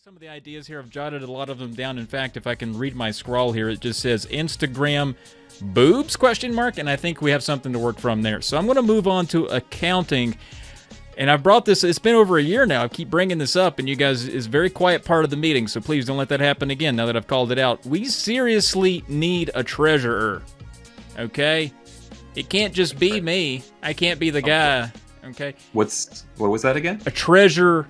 Some of the ideas here, I've jotted a lot of them down. In fact, if I can read my scrawl here, it just says Instagram boobs, ? And I think we have something to work from there. So I'm going to move on to accounting. And I've brought this, it's been over a year now. I keep bringing this up, and you guys is very quiet part of the meeting, so please don't let that happen again now that I've called it out. We seriously need a treasurer, okay? It can't just be me. I can't be the guy, okay? What was that again? A treasurer.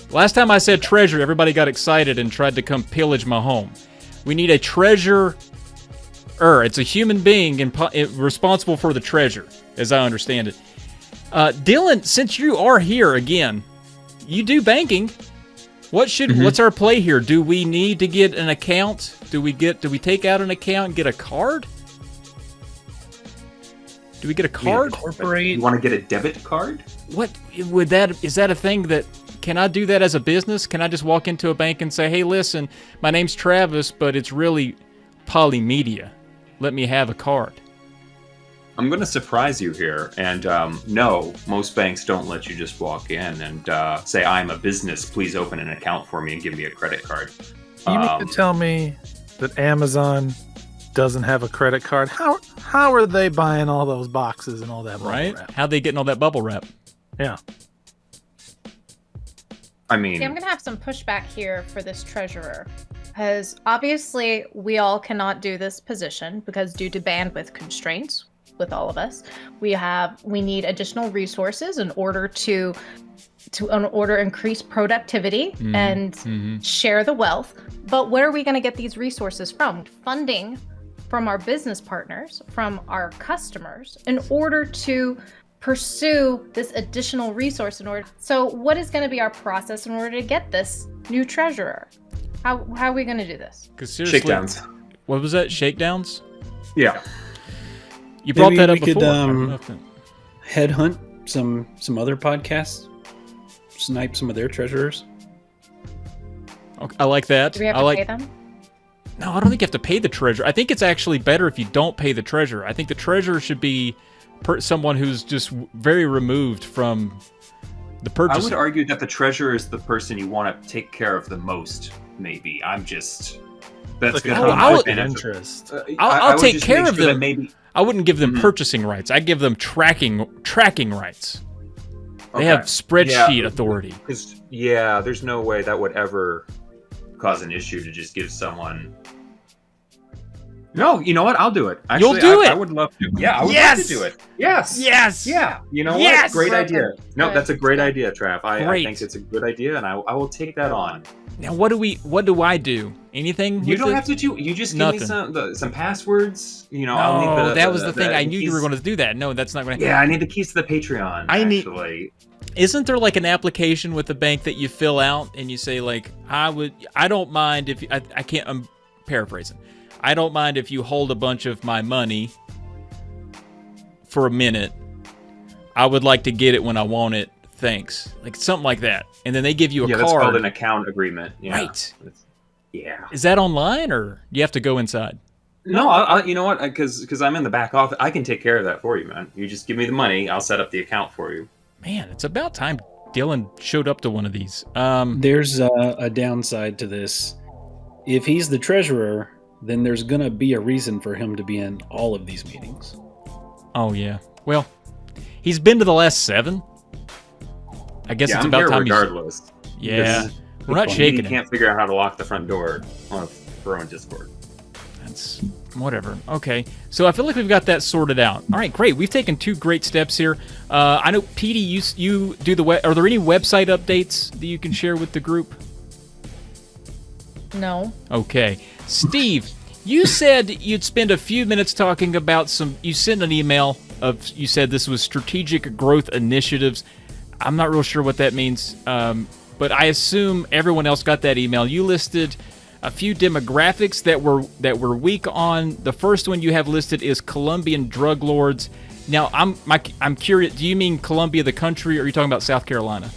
Last time I said treasure, everybody got excited and tried to come pillage my home. We need a treasurer. It's a human being responsible for the treasure, as I understand it. Dylan, since you are here again, you do banking. What's our play here? Do we need to get an account? Do we take out an account and get a card? Do we get a card? You want to get a debit card? What would that? Is that a thing that? Can I do that as a business? Can I just walk into a bank and say, "Hey, listen, my name's Travis, but it's really Polymedia. Let me have a card." I'm going to surprise you here, and no, most banks don't let you just walk in and say, "I'm a business. Please open an account for me and give me a credit card." You mean to tell me that Amazon doesn't have a credit card? How are they buying all those boxes and all that bubble wrap? How are they getting all that bubble wrap? Yeah. I mean, See, I'm going to have some pushback here for this treasurer, because obviously we all cannot do this position because due to bandwidth constraints with all of us, we need additional resources in order to increase productivity and share the wealth. But where are we going to get these resources from? Funding from our business partners, from our customers, in order to pursue this additional resource so what is going to be our process in order to get this new treasurer? How are we going to do this? Shakedowns. What was that? Shakedowns? Yeah. You brought that up before. Headhunt some other podcasts, snipe some of their treasurers. Okay, I like that. Do we have to pay them? No, I don't think you have to pay the treasurer. I think it's actually better if you don't pay the treasurer. I think the treasurer should be someone who's just very removed from the purchase. I would argue that the treasurer is the person you want to take care of the most. Maybe that's going to be interest. I'll take care of them. Maybe I wouldn't give them purchasing rights. I give them tracking rights. They have spreadsheet authority. Because there's no way that would ever cause an issue to just give someone. No, you know what? I'll do it. Actually, you'll do it. I would love to. Yeah, I would love to do it. Yes. Yeah. You know what? Great idea. No, that's a great idea, Trav. I think it's a good idea, and I will take that on. Now, what do I do? Anything? You don't have to do. You just give me some passwords. I'll need that was the thing. I knew you were going to do that. No, that's not going to. Yeah, I need the keys to the Patreon. Actually. Isn't there like an application with the bank that you fill out and you say like, I don't mind if I can't. I'm paraphrasing. I don't mind if you hold a bunch of my money for a minute. I would like to get it when I want it. Thanks. Like something like that. And then they give you a card. Yeah, that's called an account agreement. Yeah. Right. Yeah. Is that online or you have to go inside? No, you know what? Because I'm in the back office. I can take care of that for you, man. You just give me the money. I'll set up the account for you. Man, it's about time Dylan showed up to one of these. There's a downside to this. If he's the treasurer, then there's going to be a reason for him to be in all of these meetings. Oh, yeah. Well, he's been to the last 7. I guess it's about time regardless. Yeah. We're not shaking it. He can't figure out how to lock the front door for on Discord. That's whatever. Okay. So I feel like we've got that sorted out. All right, great. We've taken 2 great steps here. I know, Petee, you do the web. Are there any website updates that you can share with the group? No. Okay. Steve, you said you'd spend a few minutes talking about you sent an email you said this was strategic growth initiatives. I'm not real sure what that means, but I assume everyone else got that email. You listed a few demographics that were weak on. The first one you have listed is Colombian drug lords. Now, I'm curious, do you mean Colombia the country, or are you talking about South Carolina?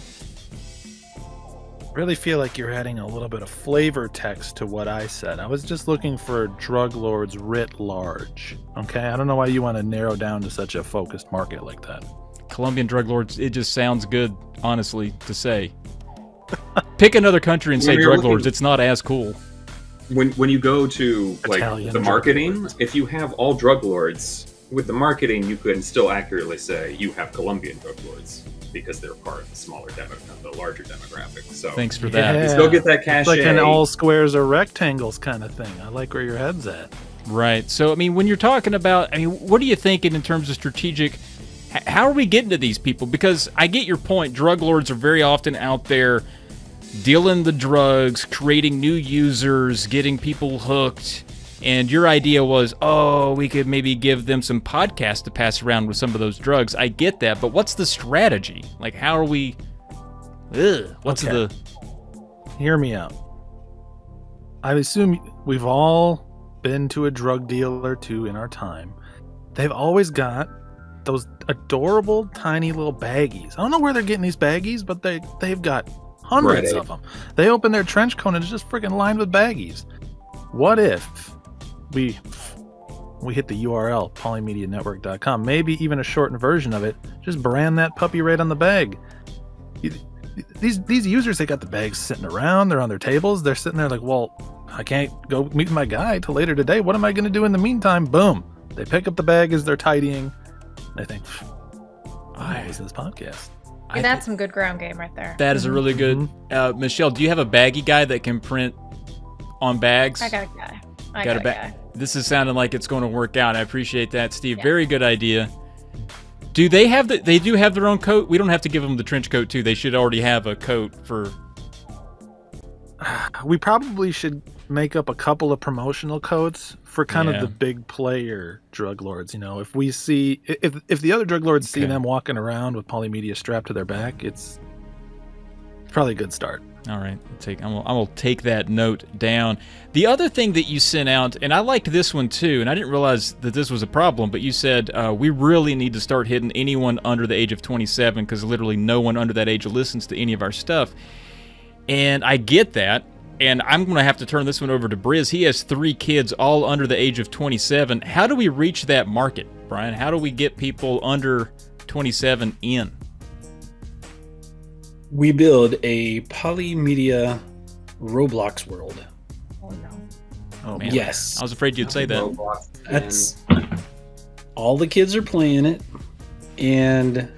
Really feel like you're adding a little bit of flavor text to what I said. I was just looking for drug lords writ large. Okay, I don't know why you want to narrow down to such a focused market like that. Colombian drug lords, it just sounds good, honestly, to say. Pick another country and say When you're drug looking- lords. It's not as cool. When you go to like Italian the drug marketing, lords. if you have all drug lords, with the marketing, you can still accurately say you have Colombian drug lords because they're part of the smaller the larger demographic. So Thanks for that. you still get that cachet. It's like an all squares or rectangles kind of thing. I like where your head's at. Right. So, I mean, when you're talking about, I mean, what are you thinking in terms of strategic? How are we getting to these people? Because I get your point. Drug lords are very often out there dealing the drugs, creating new users, getting people hooked. And your idea was, oh, we could maybe give them some podcasts to pass around with some of those drugs. I get that. But what's the strategy? Like, how are we? What's Okay. Hear me out. I assume we've all been to a drug dealer or two in our time. They've always got those adorable tiny little baggies. I don't know where they're getting these baggies, but they've got hundreds Right. of them. They open their trench coat and it's just freaking lined with baggies. What if we hit the URL polymedianetwork.com, maybe even a shortened version of it, just brand that puppy right on the bag. These users, they got the bags sitting around, they're on their tables, they're sitting there like, well, I can't go meet my guy till later today. What am I going to do in the meantime? Boom. They pick up the bag as they're tidying. They think, what is this podcast? Hey, that's some good ground game right there. That is a really good. Michelle, do you have a baggy guy that can print on bags? I got a guy. I Got got a a ba- guy. This is sounding like it's going to work out. I appreciate that, Steve. Yeah. Very good idea. Do they have they do have their own coat? We don't have to give them the trench coat too. They should already have a coat for. We probably should make up a couple of promotional codes for kind Yeah. of the big player drug lords. You know, if we see, if the other drug lords see Okay. them walking around with Polymedia strapped to their back, it's probably a good start. All right, I will take that note down. The other thing that you sent out, and I liked this one too, and I didn't realize that this was a problem, but you said we really need to start hitting anyone under the age of 27 because literally no one under that age listens to any of our stuff. And I get that, and I'm going to have to turn this one over to Briz. He has 3 kids, all under the age of 27. How do we reach that market, Brian? How do we get people under 27 in? We build a Polymedia Roblox world. Oh no. Oh Man. Yes. I was afraid you'd say that. Roblox, That's all the kids are playing it, and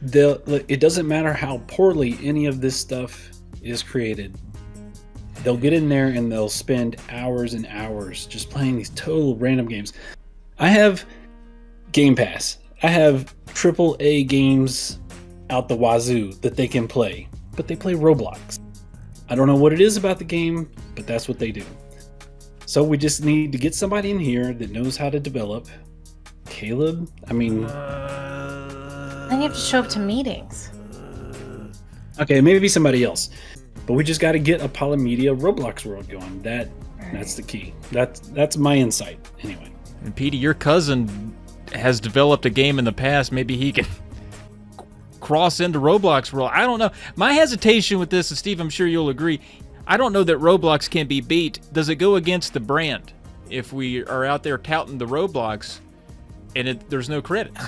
it doesn't matter how poorly any of this stuff is created. They'll get in there and they'll spend hours and hours just playing these total random games. I have Game Pass. I have AAA games out the wazoo that they can play, but they play Roblox. I don't know what it is about the game, but that's what they do. So we just need to get somebody in here that knows how to develop. Caleb, I mean, Then you have to show up to meetings. okay, maybe somebody else, but we just got to get a Polymedia Roblox world going. That's the key. That's my insight anyway. And Petey, your cousin has developed a game in the past. Maybe he can cross into Roblox world. I don't know. My hesitation with this, and Steve, I'm sure you'll agree, I don't know that Roblox can be beat. Does it go against the brand if we are out there touting the Roblox and there's no credits?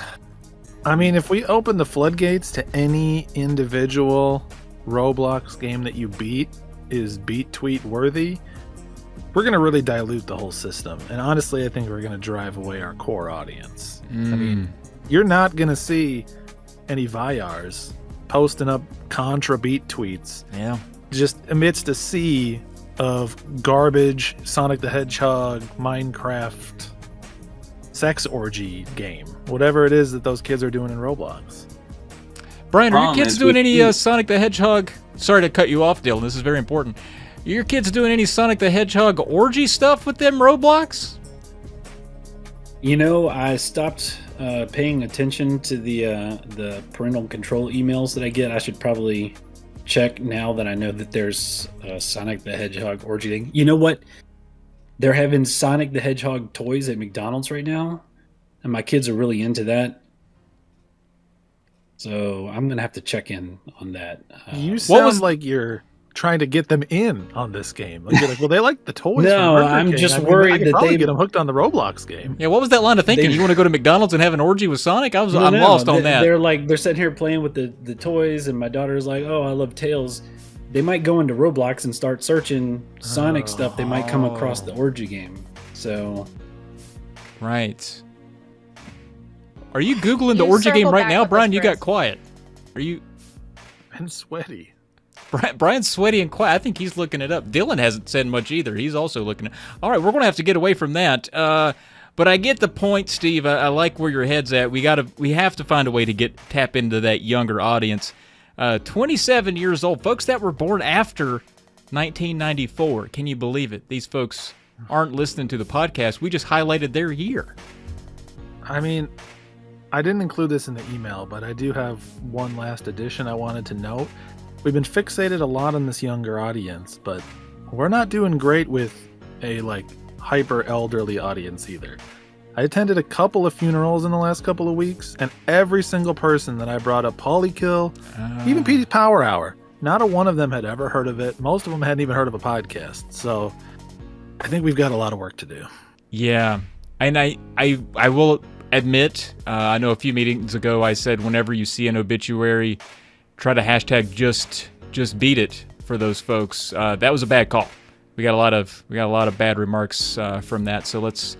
I mean, if we open the floodgates to any individual Roblox game that you beat is beat tweet worthy, we're going to really dilute the whole system. And honestly, I think we're going to drive away our core audience. I mean, you're not going to see any Vyars posting up contra beat tweets Yeah. just amidst a sea of garbage Sonic the Hedgehog, Minecraft, sex orgy game, whatever it is that those kids are doing in Roblox. Brian, are your Problem kids is doing we- any Sonic the Hedgehog? Sorry to cut you off, Dylan. This is very important. Are your kids doing any Sonic the Hedgehog orgy stuff with them Roblox? You know, I stopped paying attention to the parental control emails that I get. I should probably check now that I know that there's a Sonic the Hedgehog orgy thing. You know what? They're having Sonic the Hedgehog toys at McDonald's right now, and my kids are really into that. So I'm gonna have to check in on that. You sound was- like you're trying to get them in on this game. Like, you're like, well, they like the toys. No, from Burger I'm King. just I mean, worried I could that probably they- get them hooked on the Roblox game. Yeah, what was that line of thinking? They- You want to go to McDonald's and have an orgy with Sonic? I'm No, lost on that. They're sitting here playing with the toys, and my daughter's like, "Oh, I love Tails," they might go into Roblox and start searching Sonic stuff. They might come across the orgy game. So, right. Are you Googling the You orgy game circle right back now, with Brian? this, You got Briz. quiet. Are you? And sweaty. Brian's sweaty and quiet. I think he's looking it up. Dylan hasn't said much either. He's also looking at. All right, we're going to have to get away from that. But I get the point, Steve. I like where your head's at. We have to find a way to tap into that younger audience. 27 years old, folks that were born after 1994. Can you believe it? These folks aren't listening to the podcast. We just highlighted their year. I mean, I didn't include this in the email, but I do have one last addition I wanted to note. We've been fixated a lot on this younger audience, but we're not doing great with a hyper elderly audience either. I attended a couple of funerals in the last couple of weeks, and every single person that I brought up Polykill, even Petee's Power Hour, not a one of them had ever heard of it. Most of them hadn't even heard of a podcast. So I think we've got a lot of work to do. Yeah, and I will admit, I know a few meetings ago I said whenever you see an obituary, try to hashtag just beat it for those folks. That was a bad call. We got a lot of bad remarks from that. So let's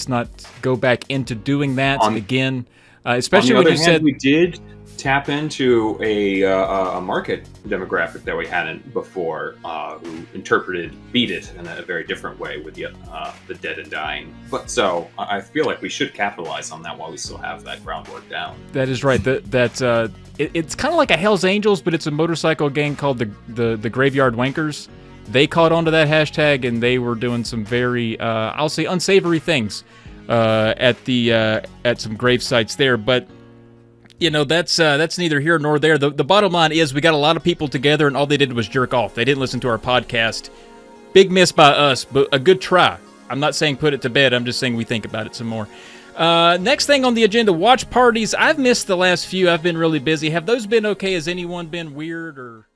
not go back into doing that again. Especially on the when other you hand, said we did tap into a market demographic that we hadn't before, who interpreted "beat it" in a very different way with the dead and dying. But so I feel like we should capitalize on that while we still have that groundwork down. that is right. It's kind of like a Hell's Angels, but it's a motorcycle gang called the Graveyard Wankers. They caught onto that hashtag and they were doing some very, I'll say, unsavory things at some grave sites there. But that's neither here nor there. The bottom line is we got a lot of people together and all they did was jerk off. They didn't listen to our podcast. Big miss by us, but a good try. I'm not saying put it to bed. I'm just saying we think about it some more. Next thing on the agenda, watch parties. I've missed the last few. I've been really busy. Have those been okay? Has anyone been weird or...